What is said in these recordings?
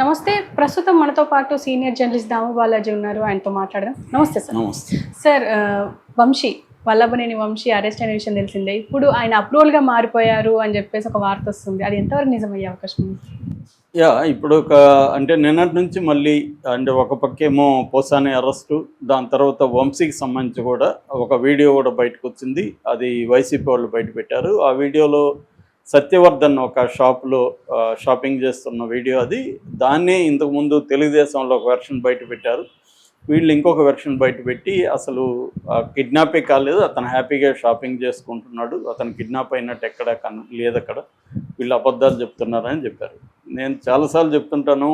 నమస్తే. ప్రస్తుతం మనతో పాటు సీనియర్ జర్నలిస్ట్ దాము బాలాజీ ఉన్నారు. ఆయనతో మాట్లాడదాం. నమస్తే సార్. నమస్తే. సార్ వంశీ, వల్లభనేని వంశీ అరెస్ట్ అయిన విషయం తెలిసిందే. ఇప్పుడు ఆయన అప్రూవల్‌గా మారిపోయారు అని చెప్పేసి ఒక వార్త వస్తుంది. అది ఎంతవరకు నిజమయ్యే అవకాశం ఉంది? ఇప్పుడు అంటే నిన్నటి నుంచి మళ్ళీ అంటే ఒక పక్కేమో పోసాని అరెస్టు, దాని తర్వాత వంశీకి సంబంధించి కూడా ఒక వీడియో కూడా బయటకు వచ్చింది. అది వైసీపీ వాళ్ళు బయట పెట్టారు. ఆ వీడియోలో సత్యవర్ధన్ ఒక షాప్లో షాపింగ్ చేస్తున్న వీడియో అది. దాన్నే ఇంతకుముందు తెలుగుదేశంలో ఒక వెర్షన్ బయట పెట్టారు. వీళ్ళు ఇంకొక వెర్షన్ బయట పెట్టి అసలు కిడ్నాపే కాలేదు, అతను హ్యాపీగా షాపింగ్ చేసుకుంటున్నాడు, అతను కిడ్నాప్ అయినట్టు ఎక్కడ లేదు, అక్కడ వీళ్ళు అబద్ధాలు చెప్తున్నారని చెప్పారు. నేను చాలాసార్లు చెప్తుంటాను,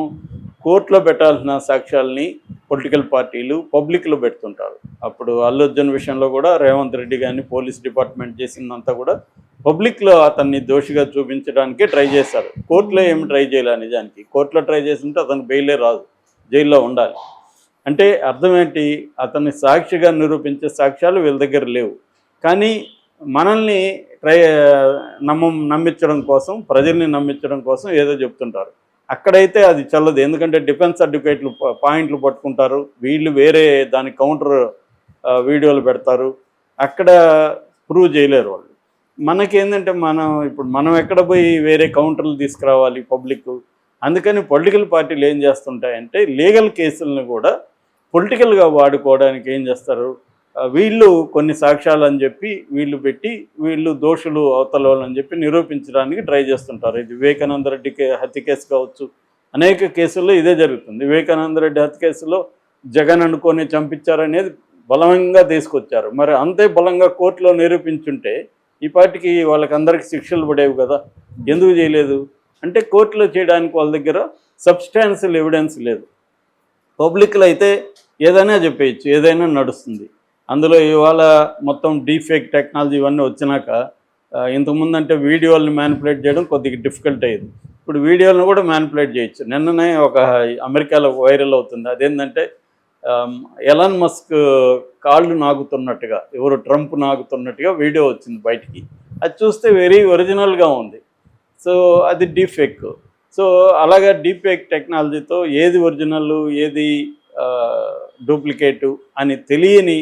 కోర్టులో పెట్టాల్సిన సాక్ష్యాలని పొలిటికల్ పార్టీలు పబ్లిక్లో పెడుతుంటారు. అప్పుడు అల్లు అర్జున్ విషయంలో కూడా రేవంత్ రెడ్డి కానీ పోలీస్ డిపార్ట్మెంట్ చేసిందంతా కూడా పబ్లిక్లో అతన్ని దోషిగా చూపించడానికే ట్రై చేశారు. కోర్టులో ఏమి ట్రై చేయాలి నిజానికి. కోర్టులో ట్రై చేస్తుంటే అతను బెయిలే రాదు, జైల్లో ఉండాలి. అంటే అర్థం ఏంటి, అతన్ని సాక్షిగా నిరూపించే సాక్ష్యాలు వీళ్ళ దగ్గర లేవు. కానీ మనల్ని నమ్మించడం కోసం, ప్రజల్ని నమ్మించడం కోసం ఏదో చెప్తుంటారు. అక్కడైతే అది చల్లదు. ఎందుకంటే డిఫెన్స్ అడ్వకేట్లు పాయింట్లు పట్టుకుంటారు, వీళ్ళు వేరే దాని కౌంటర్ వీడియోలు పెడతారు. అక్కడ ప్రూవ్ చేయలేరు వాళ్ళు. మనకేంటంటే మనం ఎక్కడ పోయి వేరే కౌంటర్లు తీసుకురావాలి పబ్లిక్. అందుకని పొలిటికల్ పార్టీలు ఏం చేస్తుంటాయంటే లీగల్ కేసులను కూడా పొలిటికల్గా వాడుకోవడానికి ఏం చేస్తారు, వీళ్ళు కొన్ని సాక్ష్యాలు అని చెప్పి వీళ్ళు పెట్టి వీళ్ళు దోషులు అవతల అని చెప్పి నిరూపించడానికి ట్రై చేస్తుంటారు. ఇది వివేకానంద రెడ్డి హత్య కేసు కావచ్చు, అనేక కేసుల్లో ఇదే జరుగుతుంది. వివేకానంద రెడ్డి హత్య కేసులో జగన్ అనుకొని చంపించారనేది బలంగా తీసుకొచ్చారు. మరి అంతే బలంగా కోర్టులో నిరూపించుంటే ఈ పార్టీకి వాళ్ళకందరికీ శిక్షలు పడేవి కదా. ఎందుకు చేయలేదు అంటే కోర్టులో చేయడానికి వాళ్ళ దగ్గర సబ్స్టాన్షియల్ ఎవిడెన్స్ లేదు. పబ్లిక్లో అయితే ఏదైనా చెప్పేయచ్చు, ఏదైనా నడుస్తుంది. అందులో ఇవాళ మొత్తం డీఫేక్ టెక్నాలజీ ఇవన్నీ వచ్చినాక ఇంతకుముందు అంటే వీడియోలను మ్యానిపులేట్ చేయడం కొద్దిగా డిఫికల్ట్ అయ్యేది. ఇప్పుడు వీడియోలను కూడా మ్యానిపులేట్ చేయొచ్చు. నిన్ననే ఒక అమెరికాలో వైరల్ అవుతుంది. అదేంటంటే ఎలాన్ మస్క్ కాళ్ళు నాగుతున్నట్టుగా, ఎవరు ట్రంప్ నాగుతున్నట్టుగా వీడియో వచ్చింది బయటికి. అది చూస్తే వెరీ ఒరిజినల్గా ఉంది. సో అది డీఫేక్. సో అలాగా డీఫేక్ టెక్నాలజీతో ఏది ఒరిజినల్ ఏది డూప్లికేటు అని తెలియని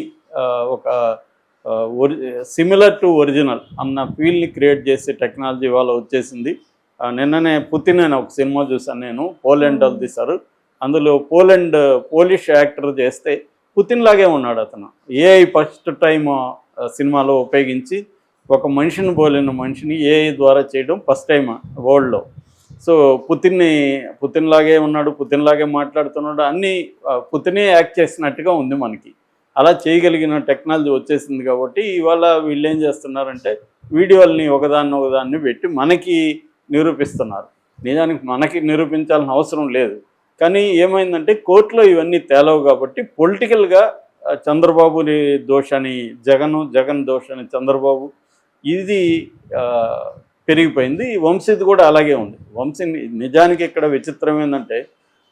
ఒక సిమిలర్ టు ఒరిజినల్ అన్న ఫీల్ని క్రియేట్ చేసే టెక్నాలజీ ఇవాళ వచ్చేసింది. నిన్ననే పుతిన్ అని ఒక సినిమా చూసాను నేను, పోలాండ్ వాళ్ళు తీశారు. అందులో పోలిష్ యాక్టర్ చేస్తే పుతిన్ లాగే ఉన్నాడు అతను. ఏఐ ఫస్ట్ టైం సినిమాలో ఉపయోగించి ఒక మనిషిని పోలిన మనిషిని ఏఐ ద్వారా చేయడం ఫస్ట్ టైం వరల్డ్లో. సో పుతిన్ లాగే ఉన్నాడు, పుతిన్ లాగే మాట్లాడుతున్నాడు, అన్నీ పుతినే యాక్ట్ చేసినట్టుగా ఉంది మనకి. అలా చేయగలిగిన టెక్నాలజీ వచ్చేసింది కాబట్టి ఇవాళ వీళ్ళు ఏం చేస్తున్నారంటే వీడియోల్ని ఒకదాన్ని పెట్టి మనకి నిరూపిస్తున్నారు. నిజానికి మనకి నిరూపించాల్సిన అవసరం లేదు. కానీ ఏమైందంటే కోర్టులో ఇవన్నీ తేలవు కాబట్టి పొలిటికల్గా చంద్రబాబుని దోషని జగన్ దోషని చంద్రబాబు, ఇది పెరిగిపోయింది. వంశీది కూడా అలాగే ఉంది. వంశీ నిజానికి ఇక్కడ విచిత్రం ఏంటంటే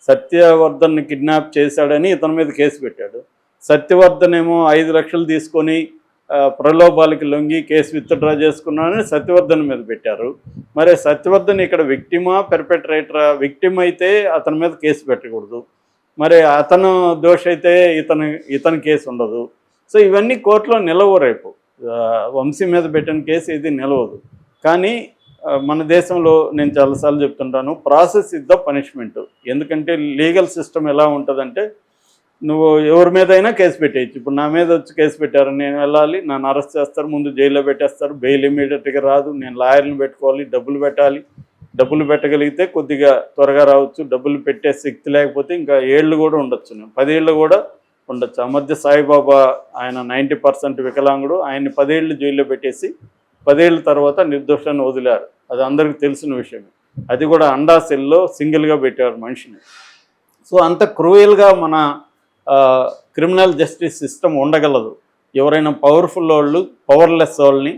సత్యవర్ధన్ని కిడ్నాప్ చేశాడని ఇతని మీద కేసు పెట్టాడు. సత్యవర్ధన్ ఏమో 5 లక్షలు తీసుకొని ప్రలోభాలకి లొంగి కేసు విత్డ్రా చేసుకున్నాడని సత్యవర్ధన్ మీద పెట్టారు. మరి సత్యవర్ధన్ ఇక్కడ విక్టిమా పెర్పెట్రేటరా? విక్టిమ్ అయితే అతని మీద కేసు పెట్టకూడదు, మరి అతను దోష అయితే ఇతని కేసు ఉండదు. సో ఇవన్నీ కోర్టులో నిలవు. రేపు వంశీ మీద పెట్టిన కేసు ఇది నిలవదు. కానీ మన దేశంలో నేను చాలాసార్లు చెప్తుంటాను, ప్రాసెస్ ఇస్ ద పనిష్మెంట్. ఎందుకంటే లీగల్ సిస్టమ్ ఎలా ఉంటుందంటే నువ్వు ఎవరి మీద అయినా కేసు పెట్టేయచ్చు. ఇప్పుడు నా మీద వచ్చి కేసు పెట్టారు, నేను వెళ్ళాలి, నన్ను అరెస్ట్ చేస్తారు, ముందు జైల్లో పెట్టేస్తారు, బెయిల్ ఇమీడియట్గా రాదు, నేను లాయర్ని పెట్టుకోవాలి, డబ్బులు పెట్టాలి. డబ్బులు పెట్టగలిగితే కొద్దిగా త్వరగా రావచ్చు, డబ్బులు పెట్టే శక్తి లేకపోతే ఇంకా ఏళ్ళు కూడా ఉండొచ్చు, నేను 10 ఏళ్ళు కూడా ఉండొచ్చు. ఆ మధ్య సాయిబాబా ఆయన 90% వికలాంగుడు, ఆయన్ని 10 ఏళ్ళు జైల్లో పెట్టేసి 10 ఏళ్ళ తర్వాత నిర్దోషాన్ని వదిలారు. అది అందరికీ తెలిసిన విషయమే. అది కూడా అండా సెల్లో సింగిల్గా పెట్టారు మనిషిని. సో అంత క్రూయల్గా మన క్రిమినల్ జస్టిస్ సిస్టమ్ ఉండగలదు. ఎవరైనా పవర్ఫుల్ వాళ్ళు పవర్లెస్ వాళ్ళని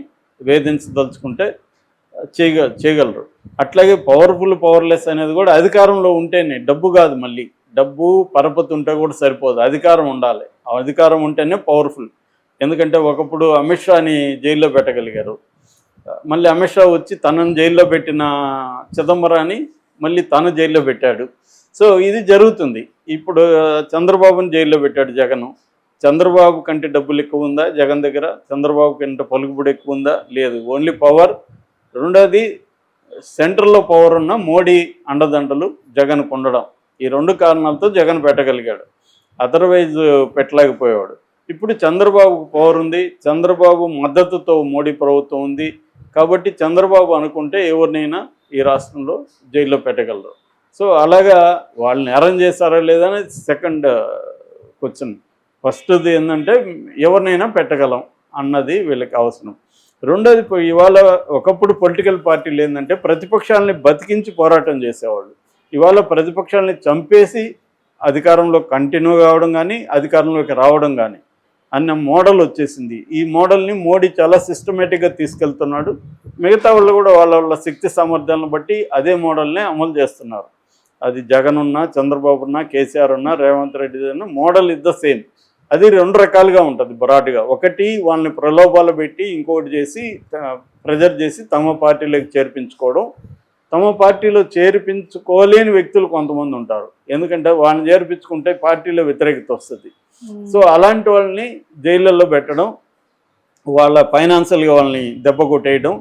వేధించదలుచుకుంటే చేయగలరు. అట్లాగే పవర్లెస్ అనేది కూడా అధికారంలో ఉంటేనే, డబ్బు కాదు. మళ్ళీ డబ్బు పరపతి ఉంటే కూడా సరిపోదు, అధికారం ఉండాలి. ఆ అధికారం ఉంటేనే పవర్ఫుల్. ఎందుకంటే ఒకప్పుడు అమిత్ షాని జైల్లో పెట్టగలిగారు, మళ్ళీ అమిత్ షా వచ్చి తనను జైల్లో పెట్టిన చిదంబరాన్ని మళ్ళీ తను జైల్లో పెట్టాడు. సో ఇది జరుగుతుంది. ఇప్పుడు చంద్రబాబుని జైల్లో పెట్టాడు జగన్. చంద్రబాబు కంటే డబ్బులు ఎక్కువ ఉందా జగన్ దగ్గర? చంద్రబాబు కంటే పలుకుబడి ఎక్కువ ఉందా? లేదు. Only power. రెండోది సెంట్రల్లో పవర్ ఉన్న మోడీ అండదండలు జగన్ ఉండడం. ఈ 2 కారణాలతో జగన్ పెట్టగలిగాడు. అదర్వైజ్ పెట్టలేకపోయేవాడు. ఇప్పుడు చంద్రబాబుకు పవర్ ఉంది, చంద్రబాబు మద్దతుతో మోడీ ప్రభుత్వం ఉంది. కాబట్టి చంద్రబాబు అనుకుంటే ఎవరినైనా ఈ రాష్ట్రంలో జైల్లో పెట్టగలరు. సో అలాగా వాళ్ళు నేరం చేశారా లేదా అనేది సెకండ్ క్వశ్చన్. ఫస్ట్ది ఏంటంటే ఎవరినైనా పెట్టగలం అన్నది వీళ్ళకి అవసరం. రెండోది ఇవాళ ఒకప్పుడు పొలిటికల్ పార్టీలు ఏంటంటే ప్రతిపక్షాలని బతికించి పోరాటం చేసేవాళ్ళు. ఇవాళ ప్రతిపక్షాలని చంపేసి అధికారంలో కంటిన్యూ కావడం కానీ అధికారంలోకి రావడం కానీ అన్న మోడల్ వచ్చేసింది. ఈ మోడల్ని మోడీ చాలా సిస్టమేటిక్గా తీసుకెళ్తున్నాడు. మిగతా వాళ్ళు కూడా వాళ్ళ వాళ్ళ శక్తి సామర్థ్యాలను బట్టి అదే మోడల్ని అమలు చేస్తున్నారు. అది జగన్ ఉన్నా, చంద్రబాబు ఉన్నా, కేసీఆర్ ఉన్నా, రేవంత్ రెడ్డి ఉన్నా, మోడల్ ఇస్ ద సేమ్. అది 2 రకాలుగా ఉంటుంది బ్రాడ్గా. ఒకటి వాళ్ళని ప్రలోభాలు పెట్టి ఇంకొకటి చేసి ప్రెజర్ చేసి తమ పార్టీలోకి చేర్పించుకోవడం. తమ పార్టీలో చేర్పించుకోలేని వ్యక్తులు కొంతమంది ఉంటారు. ఎందుకంటే వాళ్ళని చేర్పించుకుంటే పార్టీలో వ్యతిరేకత వస్తుంది. సో అలాంటి వాళ్ళని జైళ్ళల్లో పెట్టడం, వాళ్ళ ఫైనాన్షియల్గా వాళ్ళని దెబ్బ కొట్టేయడం,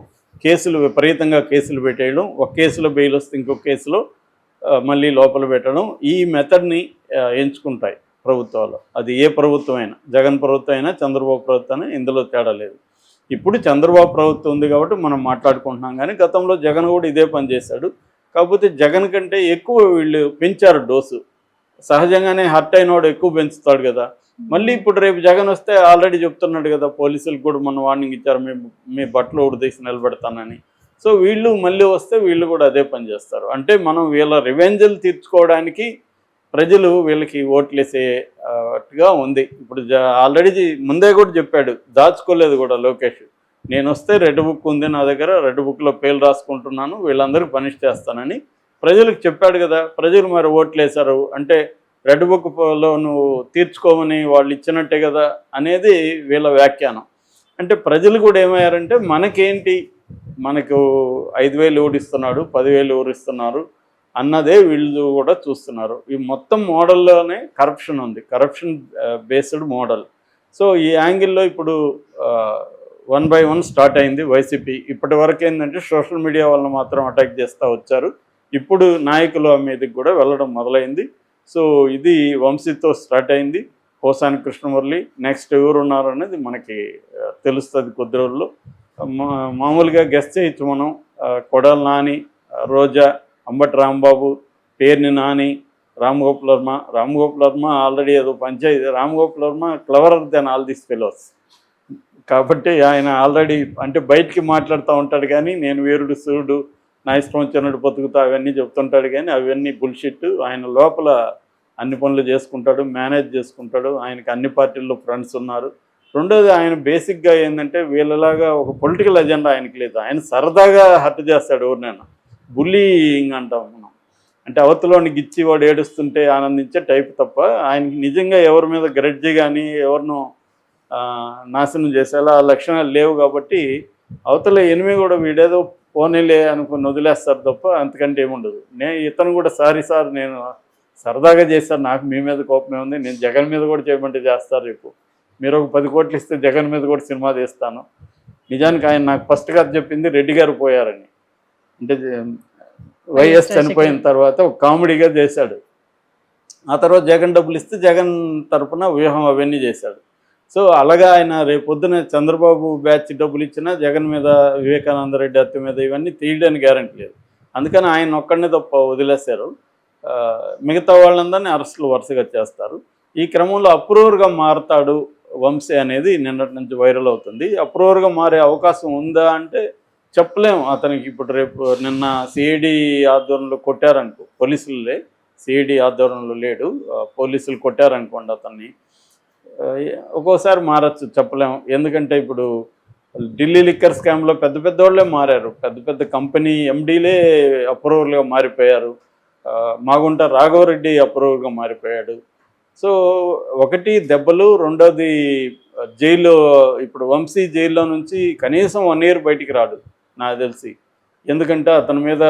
కేసులు విపరీతంగా కేసులు పెట్టేయడం, ఒక కేసులో బెయిల్ వస్తే ఇంకొక కేసులో మళ్ళీ లోపల పెట్టడం. ఈ మెథడ్ని ఎంచుకుంటాయి ప్రభుత్వాలు. అది ఏ ప్రభుత్వం అయినా, జగన్ ప్రభుత్వం అయినా చంద్రబాబు ప్రభుత్వం అయినా ఇందులో తేడా లేదు. ఇప్పుడు చంద్రబాబు ప్రభుత్వం ఉంది కాబట్టి మనం మాట్లాడుకుంటున్నాం. కానీ గతంలో జగన్ కూడా ఇదే పని చేశాడు. కాకపోతే జగన్ కంటే ఎక్కువ వీళ్ళు పెంచారు డోసు. సహజంగానే హర్ట్ అయినవాడు ఎక్కువ పెంచుతాడు కదా. మళ్ళీ ఇప్పుడు రేపు జగన్ వస్తే ఆల్రెడీ చెప్తున్నాడు కదా, పోలీసులకు కూడా మన వార్నింగ్ ఇచ్చారు, మీ బట్టలు ఉడదీసి నిలబెడతానని. సో వీళ్ళు మళ్ళీ వస్తే వీళ్ళు కూడా అదే పని చేస్తారు. అంటే మనం వీళ్ళ రివెంజ్లు తీర్చుకోవడానికి ప్రజలు వీళ్ళకి ఓట్లేసేట్టుగా ఉంది. ఇప్పుడు ఆల్రెడీ ముందే కూడా చెప్పాడు, దాచుకోలేదు కూడా లోకేష్. నేను వస్తే రెడ్ బుక్ ఉంది నా దగ్గర, రెడ్ బుక్లో పేర్లు రాసుకుంటున్నాను, వీళ్ళందరికీ పనిష్ చేస్తానని ప్రజలకు చెప్పాడు కదా. ప్రజలు మరి ఓట్లేశారు అంటే రెడ్ బుక్లో నువ్వు తీర్చుకోమని వాళ్ళు ఇచ్చినట్టే కదా అనేది వీళ్ళ వ్యాఖ్యానం. అంటే ప్రజలు కూడా ఏమయ్యారంటే మనకేంటి, మనకు 5,000 ఓడిస్తున్నాడు, 10,000 ఓడిస్తున్నారు అన్నదే వీళ్ళు కూడా చూస్తున్నారు. ఈ మొత్తం మోడల్లోనే కరప్షన్ ఉంది, కరప్షన్ బేస్డ్ మోడల్. సో ఈ యాంగిల్లో ఇప్పుడు 1 by 1 స్టార్ట్ అయింది వైసీపీ. ఇప్పటి వరకు ఏంటంటే సోషల్ మీడియా వాళ్ళని మాత్రం అటాక్ చేస్తూ వచ్చారు. ఇప్పుడు నాయకుల మీదకి కూడా వెళ్ళడం మొదలైంది. సో ఇది వంశీతో స్టార్ట్ అయింది. పోసాని కృష్ణమురళి, నెక్స్ట్ ఎవరు ఉన్నారు అనేది మనకి తెలుస్తుంది కొద్ది రోజుల్లో. మామూలుగా గెస్ట్ చేయొచ్చు మనం. కొడాలి నాని, రోజా, అంబటి రాంబాబు, పేర్ని నాని, రామ్గోపాల్ వర్మ ఆల్రెడీ ఏదో పంచాయతీ. Ramgopal Varma cleverer then all this fellows. కాబట్టి ఆయన ఆల్రెడీ అంటే బయటికి మాట్లాడుతూ ఉంటాడు కానీ నేను వీరుడు సూర్యుడు, నా ఇష్టం వచ్చినట్టు బతుకుతా అవన్నీ చెప్తుంటాడు కానీ అవన్నీ బుల్షిట్. ఆయన లోపల అన్ని పనులు చేసుకుంటాడు, మేనేజ్ చేసుకుంటాడు. ఆయనకి అన్ని పార్టీల్లో ఫ్రెండ్స్ ఉన్నారు. రెండోది ఆయన బేసిక్గా ఏంటంటే వీళ్ళలాగా ఒక పొలిటికల్ ఎజెండా ఆయనకి లేదు. ఆయన సరదాగా హర్ట్ చేస్తాడు ఎవరినైనా. బుల్లింగ్ అంటాం మనం. అంటే అవతలోని గిచ్చి వాడు ఏడుస్తుంటే ఆనందించే టైప్ తప్ప ఆయనకి నిజంగా ఎవరి మీద గ్రెడ్జి కానీ ఎవరినో నాశనం చేసేలా లక్షణాలు లేవు. కాబట్టి అవతల ఎనిమి కూడా వీడేదో పోనీలే అనుకుని వదిలేస్తారు తప్ప అంతకంటే ఏముండదు. ఇతను కూడా సారీ సార్, నేను సరదాగా చేశాను, నాకు మీ మీద కోపమే ఉంది, నేను జగన్ మీద కూడా చేయమంటే చేస్తారు. రేపు మీరు ఒక 10 కోట్లు ఇస్తే జగన్ మీద కూడా సినిమా తీస్తాను. నిజానికి ఆయన నాకు ఫస్ట్ గా చెప్పింది రెడ్డి గారు పోయారని. అంటే వైఎస్ చనిపోయిన తర్వాత ఒక కామెడీగా చేశాడు. ఆ తర్వాత జగన్ డబ్బులు ఇస్తే జగన్ తరఫున వ్యూహం అవన్నీ చేశాడు. సో అలాగా ఆయన రేపొద్దున చంద్రబాబు బ్యాచ్ డబ్బులు ఇచ్చినా జగన్ మీద, వివేకానంద రెడ్డి హత్య మీద ఇవన్నీ తీయడానికి గ్యారంటీ లేదు. అందుకని ఆయన ఒక్కడనే తప్ప వదిలేశారు. మిగతా వాళ్ళందరినీ అరెస్టులు వరుసగా చేస్తారు. ఈ క్రమంలో అప్రూవర్గా మారతాడు వంశీ అనేది నిన్నటి నుంచి వైరల్ అవుతుంది. అప్రూవర్గా మారే అవకాశం ఉందా అంటే చెప్పలేము. అతనికి ఇప్పుడు రేపు నిన్న సిఐడి ఆధ్వర్యంలో కొట్టారనుకో, పోలీసులే, సిఐడి ఆధ్వర్యంలో లేడు, పోలీసులు కొట్టారనుకోండి అతన్ని, ఒక్కోసారి మారచ్చు, చెప్పలేము. ఎందుకంటే ఇప్పుడు ఢిల్లీ లిక్కర్ స్కామ్లో పెద్ద పెద్ద వాళ్ళే మారారు, పెద్ద పెద్ద కంపెనీ ఎండీలే అప్రూవర్గా మారిపోయారు. మాగుంట రాఘవరెడ్డి అప్రూవర్గా మారిపోయాడు. సో ఒకటి దెబ్బలు, రెండోది జైల్లో. ఇప్పుడు వంశీ జైల్లో నుంచి కనీసం 1 year బయటికి రాడు నాకు తెలిసి. ఎందుకంటే అతని మీద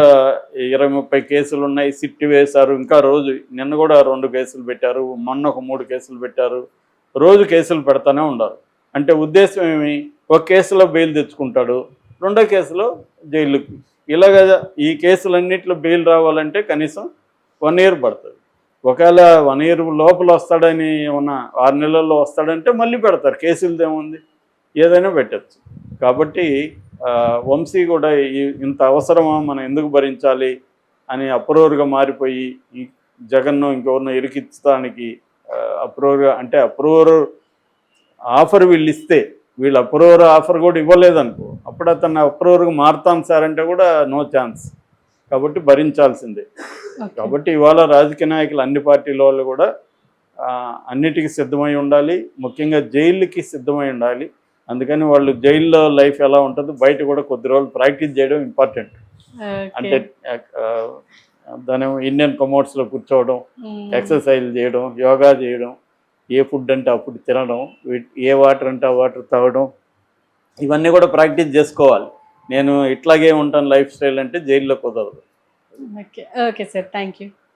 20-30 కేసులు ఉన్నాయి, సిట్ వేశారు. ఇంకా రోజు నిన్న కూడా 2 కేసులు పెట్టారు, మొన్న ఒక 3 కేసులు పెట్టారు. రోజు కేసులు పెడతానే ఉన్నారు. అంటే ఉద్దేశం ఏమి, ఒక కేసులో బెయిల్ తెచ్చుకుంటాడు, రెండో కేసులో జైలుకి. ఇలాగ ఈ కేసులన్నింటిలో బెయిల్ రావాలంటే కనీసం 1 ఇయర్ పడుతుంది. ఒకవేళ 1 ఇయర్ లోపల వస్తాడని ఉన్న 6 నెలల్లో వస్తాడంటే మళ్ళీ పెడతారు. కేసులది ఏముంది, ఏదైనా పెట్టచ్చు. కాబట్టి వంశీ కూడా ఇంత అవసరమా, మనం ఎందుకు భరించాలి అని అప్రూవర్గా మారిపోయి ఈ జగన్ను ఇంకెవరినో ఇరికించడానికి అప్రూవర్గా, అంటే అప్రూవర్ ఆఫర్ వీళ్ళు ఇస్తే, వీళ్ళు అప్రూవర్ ఆఫర్ కూడా ఇవ్వలేదనుకో, అప్పుడు అతను అప్రూవర్గా మారుతాం సార్ అంటే కూడా నో ఛాన్స్. కాబట్టి భరించాల్సిందే. కాబట్టి ఇవాళ రాజకీయ నాయకులు అన్ని పార్టీల వాళ్ళు కూడా అన్నిటికీ సిద్ధమై ఉండాలి, ముఖ్యంగా జైలుకి సిద్ధమై ఉండాలి. అందుకని వాళ్ళు జైల్లో లైఫ్ ఎలా ఉంటుందో బయట కూడా కొద్ది రోజులు ప్రాక్టీస్ చేయడం ఇంపార్టెంట్. అంటే దాని ఇండియన్ కమోడ్స్లో కూర్చోవడం, ఎక్సర్సైజ్ చేయడం, యోగా చేయడం, ఏ ఫుడ్ అంటే ఆ ఫుడ్ తినడం, ఏ వాటర్ అంటే ఆ వాటర్ తాగడం, ఇవన్నీ కూడా ప్రాక్టీస్ చేసుకోవాలి. నేను ఇట్లాగే ఉంటాను లైఫ్ స్టైల్ అంటే జైల్లో కుదరదు. Okay okay sir, thank you.